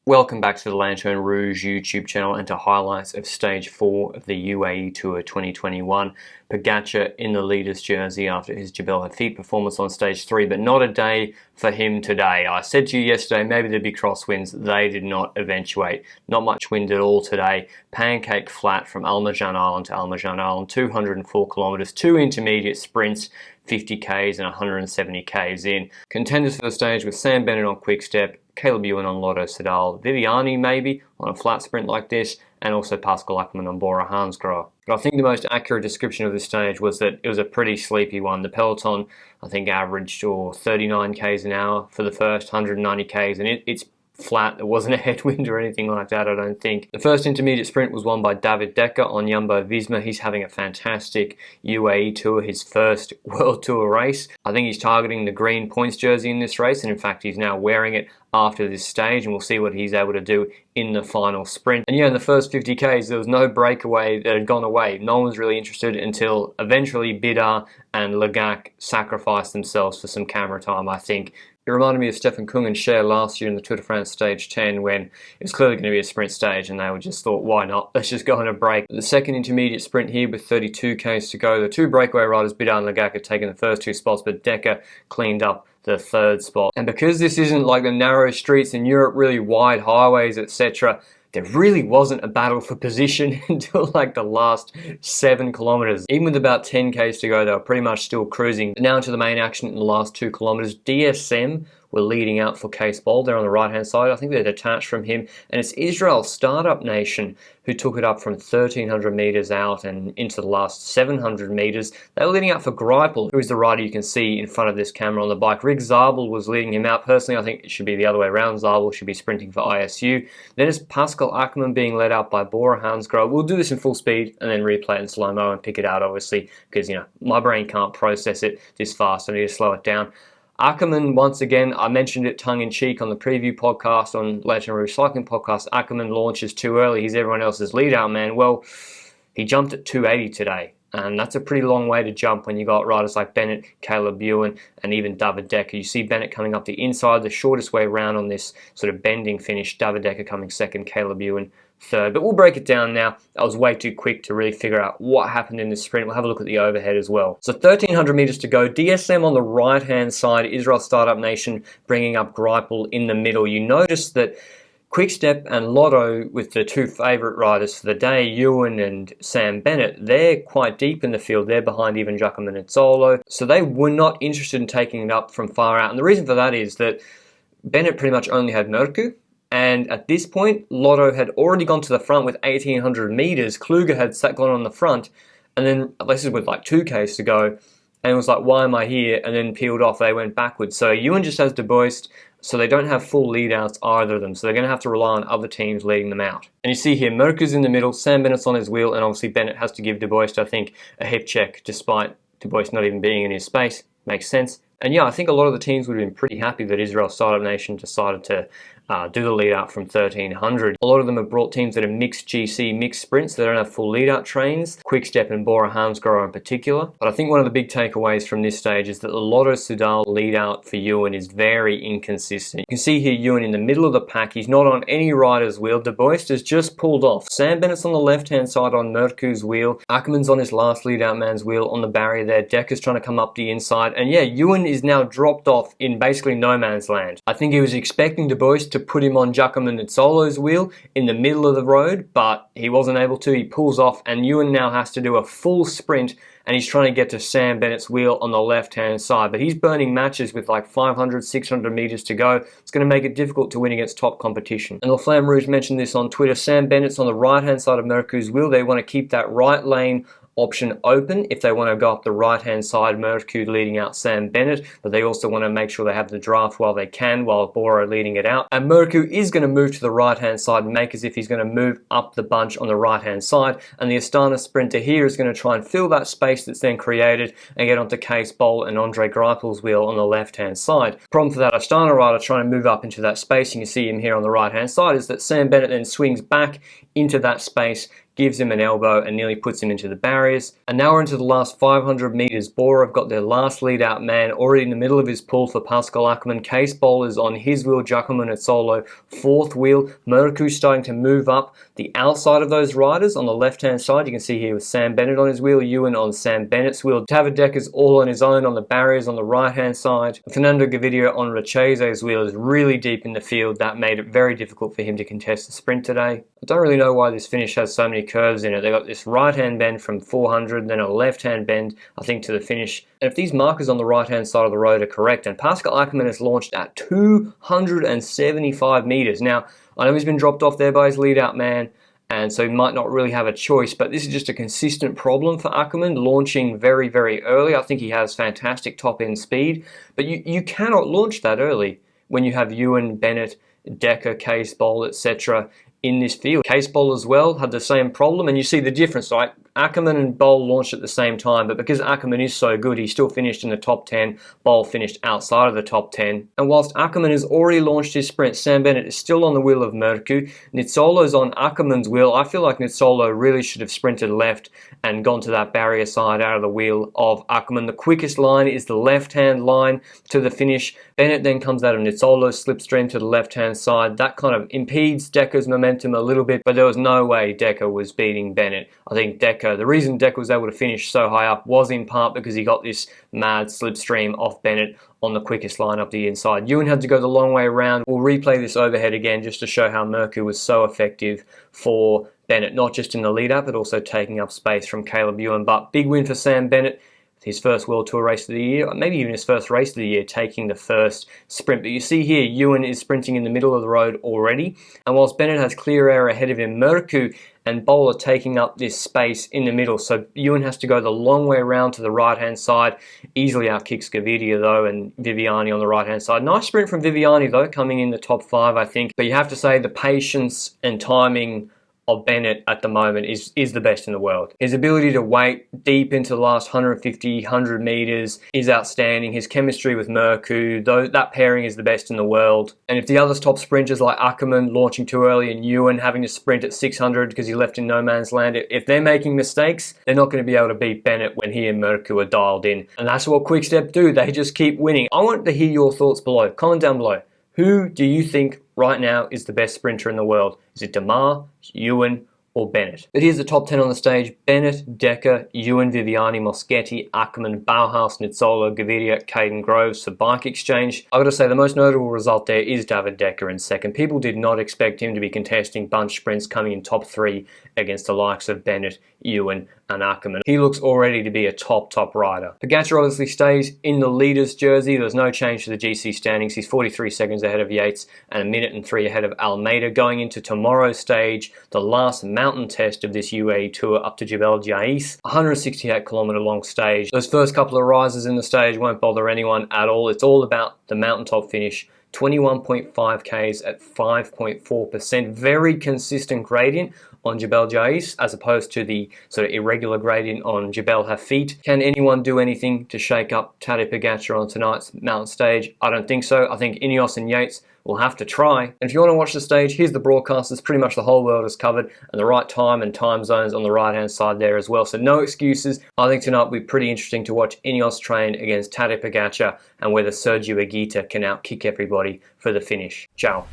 Welcome back to the Lanterne Rouge YouTube channel and to highlights of Stage 4 of the UAE Tour 2021. Pogacar in the leader's jersey after his Jebel Hafid performance on Stage 3, but not a day for him today. I said to you yesterday maybe there'd be crosswinds. They did not eventuate. Not much wind at all today. Pancake flat from Al Marjan Island to Al Marjan Island, 204 kilometres, 2 intermediate sprints, 50 Ks and 170 Ks in. Contenders for the stage with Sam Bennett on quick step, Caleb Ewan on Lotto Soudal, Viviani maybe on a flat sprint like this, and also Pascal Ackermann on Bora Hansgrohe. But I think the most accurate description of this stage was that it was a pretty sleepy one. The peloton, I think, averaged 39 Ks an hour for the first 190 Ks, and it's flat. There wasn't a headwind or anything like that, I don't think. The first intermediate sprint was won by David Dekker on Jumbo-Visma. He's having a fantastic UAE Tour, his first World Tour race. I think he's targeting the green points jersey in this race, and in fact he's now wearing it after this stage, and we'll see what he's able to do in the final sprint. And yeah, in the first 50 Ks, there was no breakaway that had gone away. No one was really interested until eventually Bidar and Lagac sacrificed themselves for some camera time, I think. It reminded me of Stefan Kung and Cher last year in the Tour de France Stage 10 when it was clearly going to be a sprint stage and they were just thought, why not? Let's just go on a break. The second intermediate sprint here with 32 Ks to go. The two breakaway riders, Bidar and Lagac, had taken the first two spots, but Dekker cleaned up the third spot. And because this isn't like the narrow streets in Europe, really wide highways, etc., there really wasn't a battle for position until like the last 7 kilometers. Even with about 10 Ks to go, they were pretty much still cruising. Now into the main action in the last 2 kilometers. DSM were leading out for Case Bold. They're on the right hand side. I think they're detached from him. And it's Israel Startup Nation who took it up from 1,300 meters out and into the last 700 meters. They were leading out for Greipel, who is the rider you can see in front of this camera on the bike. Rick Zabel was leading him out. Personally, I think it should be the other way around. Zabel should be sprinting for ISU. Then it's Pascal Ackermann being led out by Bora Hansgrohe. We'll do this in full speed and then replay it in slow-mo and pick it out, obviously, because, you know, my brain can't process it this fast. I need to slow it down. Ackermann, once again, I mentioned it tongue-in-cheek on the preview podcast, on Lanterne Rouge Cycling podcast. Ackermann launches too early. He's everyone else's lead-out man. Well, he jumped at 280 today, and that's a pretty long way to jump when you got riders like Bennett, Caleb Ewan, and even David Dekker. You see Bennett coming up the inside, the shortest way around on this sort of bending finish. David Dekker coming second, Caleb Ewan third. But we'll break it down now. I was way too quick to really figure out what happened in this sprint. We'll have a look at the overhead as well. So 1,300 meters to go. DSM on the right-hand side. Israel Startup Nation bringing up Greipel in the middle. You notice that Quickstep and Lotto, with the two favourite riders for the day, Ewan and Sam Bennett, they're quite deep in the field. They're behind even Giacomo Nizzolo. So they were not interested in taking it up from far out. And the reason for that is that Bennett pretty much only had Mørkøv. And at this point, Lotto had already gone to the front with 1,800 meters. Kluge had gone on the front, and then this is with like 2 Ks to go, and it was like, why am I here? And then peeled off. They went backwards. So Ewan just has De Boist, so they don't have full lead-outs, either of them. So they're going to have to rely on other teams leading them out. And you see here, Mørkøv's in the middle, Sam Bennett's on his wheel, and obviously Bennett has to give De Boist, I think, a hip check, despite De Boist not even being in his space. Makes sense. And yeah, I think a lot of the teams would have been pretty happy that Israel Startup Nation decided to do the lead out from 1,300. A lot of them have brought teams that are mixed GC, mixed sprints. They don't have full lead out trains. Quickstep and Bora Hansgrohe in particular. But I think one of the big takeaways from this stage is that the Lotto Soudal lead out for Ewan is very inconsistent. You can see here Ewan in the middle of the pack. He's not on any rider's wheel. De Boist has just pulled off. Sam Bennett's on the left-hand side on Mørkøv's wheel. Ackermann's on his last lead out man's wheel on the barrier there. Dekker's trying to come up the inside. And yeah, Ewan is now dropped off in basically no man's land. I think he was expecting De Boist to put him on Giacomo Nizzolo's wheel in the middle of the road, but he wasn't able to. He pulls off, and Ewan now has to do a full sprint, and he's trying to get to Sam Bennett's wheel on the left-hand side. But he's burning matches with like 500, 600 meters to go. It's going to make it difficult to win against top competition. And La Flamme Rouge mentioned this on Twitter. Sam Bennett's on the right-hand side of Mørkøv's wheel. They want to keep that right lane option open if they want to go up the right-hand side, Mørkøv leading out Sam Bennett, but they also want to make sure they have the draft while they can, while Bora leading it out. And Mørkøv is going to move to the right-hand side and make as if he's going to move up the bunch on the right-hand side, and the Astana sprinter here is going to try and fill that space that's then created and get onto Case Bowl and Andre Greipel's wheel on the left-hand side. Problem for that Astana rider trying to move up into that space, you can see him here on the right-hand side, is that Sam Bennett then swings back into that space, gives him an elbow and nearly puts him into the barriers. And now we're into the last 500 meters. Bora have got their last lead out man already in the middle of his pull for Pascal Ackermann. Case Bowl is on his wheel, Giacomo Nizzolo fourth wheel. Murku's starting to move up the outside of those riders on the left-hand side. You can see here with Sam Bennett on his wheel, Ewan on Sam Bennett's wheel. Davide all on his own on the barriers on the right-hand side. Fernando Gavidia on Ricci's wheel is really deep in the field. That made it very difficult for him to contest the sprint today. I don't really know why this finish has so many curves in it. They got this right-hand bend from 400, then a left-hand bend, I think, to the finish. And if these markers on the right-hand side of the road are correct, and Pascal Ackermann has launched at 275 meters. Now, I know he's been dropped off there by his lead-out man, and so he might not really have a choice, but this is just a consistent problem for Ackermann, launching very, very early. I think he has fantastic top-end speed, but you cannot launch that early when you have Ewan, Bennett, Decker, Case Bowl, etc. in this field. Case Bowl as well had the same problem, and you see the difference, right? Ackermann and Bowl launched at the same time, but because Ackermann is so good, he still finished in the top 10. Bowl finished outside of the top 10. And whilst Ackermann has already launched his sprint, Sam Bennett is still on the wheel of Murku. Nizzolo's on Ackermann's wheel. I feel like Nizzolo really should have sprinted left and gone to that barrier side out of the wheel of Ackermann. The quickest line is the left-hand line to the finish. Bennett then comes out of Nizzolo's slipstream to the left-hand side. That kind of impedes Decker's momentum a little bit, but there was no way Decker was beating Bennett. I think the reason Decker was able to finish so high up was in part because he got this mad slipstream off Bennett on the quickest line up the inside. Ewan had to go the long way around. We'll replay this overhead again just to show how Murku was so effective for Bennett, not just in the lead up, but also taking up space from Caleb Ewan. But big win for Sam Bennett. His first World Tour race of the year, maybe even his first race of the year, taking the first sprint. But you see here, Ewan is sprinting in the middle of the road already. And whilst Bennett has clear air ahead of him, Murku and Bowl are taking up this space in the middle. So Ewan has to go the long way around to the right-hand side. Easily outkicks Gavidia, though, and Viviani on the right-hand side. Nice sprint from Viviani, though, coming in the top 5, I think. But you have to say the patience and timing of Bennett at the moment is the best in the world. His ability to wait deep into the last 150, 100 meters is outstanding. His chemistry with Murku, that pairing is the best in the world. And if the other top sprinters like Ackermann launching too early and Ewan having to sprint at 600 because he left in no man's land, if they're making mistakes, they're not going to be able to beat Bennett when he and Murku are dialed in. And that's what Quick-Step do. They just keep winning. I want to hear your thoughts below. Comment down below. Who do you think right now is the best sprinter in the world? Is it Demare, Ewan, or Bennett? But here's the top 10 on the stage. Bennett, Decker, Ewan, Viviani, Moschetti, Ackermann, Bauhaus, Nizzolo, Gavidia, Caden Groves for Bike Exchange. I've got to say the most notable result there is David Decker in second. People did not expect him to be contesting bunch sprints coming in top 3 against the likes of Bennett, Ewan, and Ackermann. He looks already to be a top rider. Pogacar obviously stays in the leader's jersey. There's no change to the GC standings. He's 43 seconds ahead of Yates and 1 minute and 3 ahead of Almeida. Going into tomorrow's stage, the last mountain test of this UAE Tour up to Jebel Jais, 168 kilometer long stage. Those first couple of rises in the stage won't bother anyone at all. It's all about the mountaintop finish. 21.5 Ks at 5.4%. Very consistent gradient on Jebel Jais as opposed to the sort of irregular gradient on Jebel Hafit. Can anyone do anything to shake up Tadej Pogacar on tonight's mountain stage? I don't think so. I think Ineos and Yates will have to try. And if you want to watch the stage, here's the broadcast. It's pretty much the whole world is covered, and the right time and time zones on the right-hand side there as well. So no excuses. I think tonight will be pretty interesting to watch Ineos train against Tadej Pogacar and whether Sergio Higuita can outkick everybody for the finish. Ciao.